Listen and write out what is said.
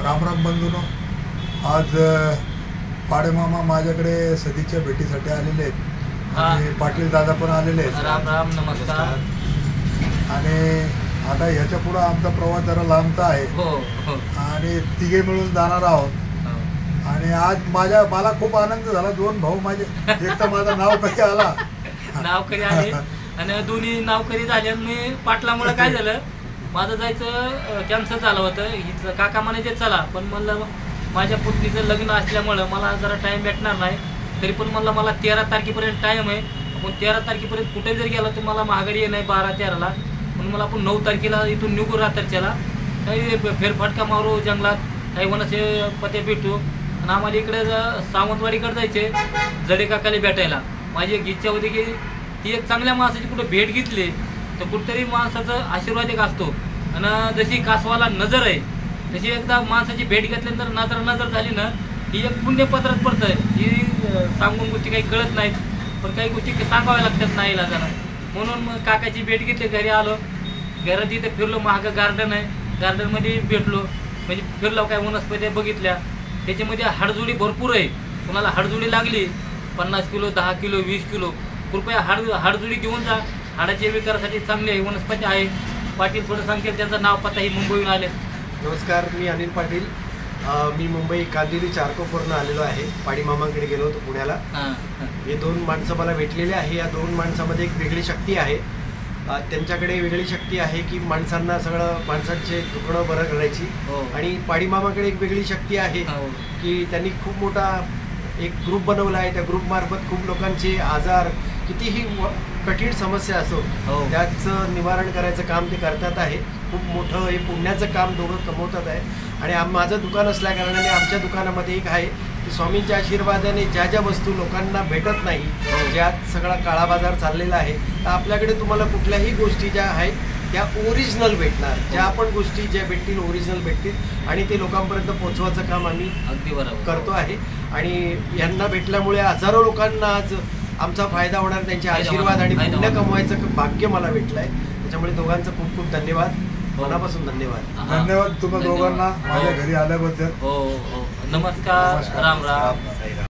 रामराम बंधूनो, आज पाडेमामा माझ्याकडे सदिच्छा भेटीसाठी आलेले आहेत आणि पाटील दादा पण आलेले आहेत. राम राम, नमस्कार. आणि आता ह्याच्या पुढे आमचा प्रवास जरा लांबचा आहे. हो. आणि तिघे मिळून जाणार आहोत. आणि आज मला खूप आनंद झाला. दोन भाऊ माझे, एक तर माझं नाव कधी आला, नाव कधी आले आणि दोन्ही नाव कधी झाले. मी पाटलामुळे काय झालं, माझं जायचं कॅन्सल झालं होतं. हिचं काका म्हणायचे चला, पण म्हणलं माझ्या पुतणीचं लग्न असल्यामुळं मला जरा टाईम भेटणार नाही. तरी पण मला 13 तारखेपर्यंत टाईम आहे. आपण 13 तारखेपर्यंत कुठे जर गेला तर मला महागारी नाही 12-13ला. म्हणून मला आपण 9 तारखेला इथून निघू रात्रीच्याला. काही फेरफटका मारू जंगलात, काही वनसे पते भेटू. आणि आम्हाला इकडे सावंतवाडीकडे जायचे जडे काकाला भेटायला. माझी एक इच्छा होती की ती एक चांगल्या माणसाची कुठे भेट घेतली तर कुठेतरी माणसाचा आशीर्वाद एक असतो. आणि जशी कासवाला नजर आहे तशी एकदा माणसाची भेट घेतल्यानंतर नजर झाली ना, ही एक पुण्यपत्रात पडतं. ही सांगून गोष्टी काही कळत नाहीत, पण काही गोष्टी सांगाव्या लागतात नाही इलाजाला. म्हणून मग काकाची भेट घेतली, घरी आलो. घरात इथे फिरलो, महाग गार्डन आहे, गार्डनमध्ये भेटलो. म्हणजे फिरलो, काय वनस्पती बघितल्या. त्याच्यामध्ये हाडजुडी भरपूर आहे. कोणाला हाडजुडी लागली 50 किलो, 10 किलो, 20 किलो, कृपया हाडजुडी घेऊन जा. हाडाच्या विकारासाठी चांगली आहे, वनस्पती आहे. पाटील थोडं सांगतील त्यांचं नाव पत्ता. ही मुंबईहून आले. नमस्कार, मी अनिल पाटील. मी मुंबई कांदिवली चारकोपवरून आलेलो आहे. पाडीमामांकडे गेलो होतो पुण्याला. हे दोन माणसं मला भेटलेले आहे. या दोन माणसामध्ये एक वेगळी शक्ती आहे. त्यांच्याकडे वेगळी शक्ती आहे की माणसांचे दुखणं बरं करायची. आणि पाडीमामाकडे एक वेगळी शक्ती आहे की त्यांनी खूप मोठा एक ग्रुप बनवला आहे. त्या ग्रुपमार्फत खूप लोकांचे आजार, कितीही कठीण समस्या असो त्याचं निवारण करायचं काम ते करतात आहे. खूप मोठं हे पुण्याचं काम दोघं कमवतात आहे. आणि माझं दुकान असल्याकारणाने आमच्या दुकानामध्ये एक आहे की स्वामींच्या आशीर्वादाने ज्या ज्या वस्तू लोकांना भेटत नाही, ज्यात सगळा काळा बाजार चाललेला आहे, तर आपल्याकडे तुम्हाला कुठल्याही गोष्टी ज्या आहेत त्या ओरिजिनल भेटणार. ज्या आपण गोष्टी ज्या भेटतील ओरिजिनल भेटतील आणि ते लोकांपर्यंत पोहोचवायचं काम आम्ही अगदी बरोबर करतो आहे. आणि यांना भेटल्यामुळे हजारो लोकांना आज आमचा फायदा होणार. त्यांचे आशीर्वाद आणि पुण्य कमवायचं भाग्य मला भेटलं आहे. त्याच्यामुळे दोघांचं खूप खूप धन्यवाद, मनापासून धन्यवाद. धन्यवाद तुम्हा दोघांना माझ्या घरी आल्याबद्दल. हो. नमस्कार. राम राम.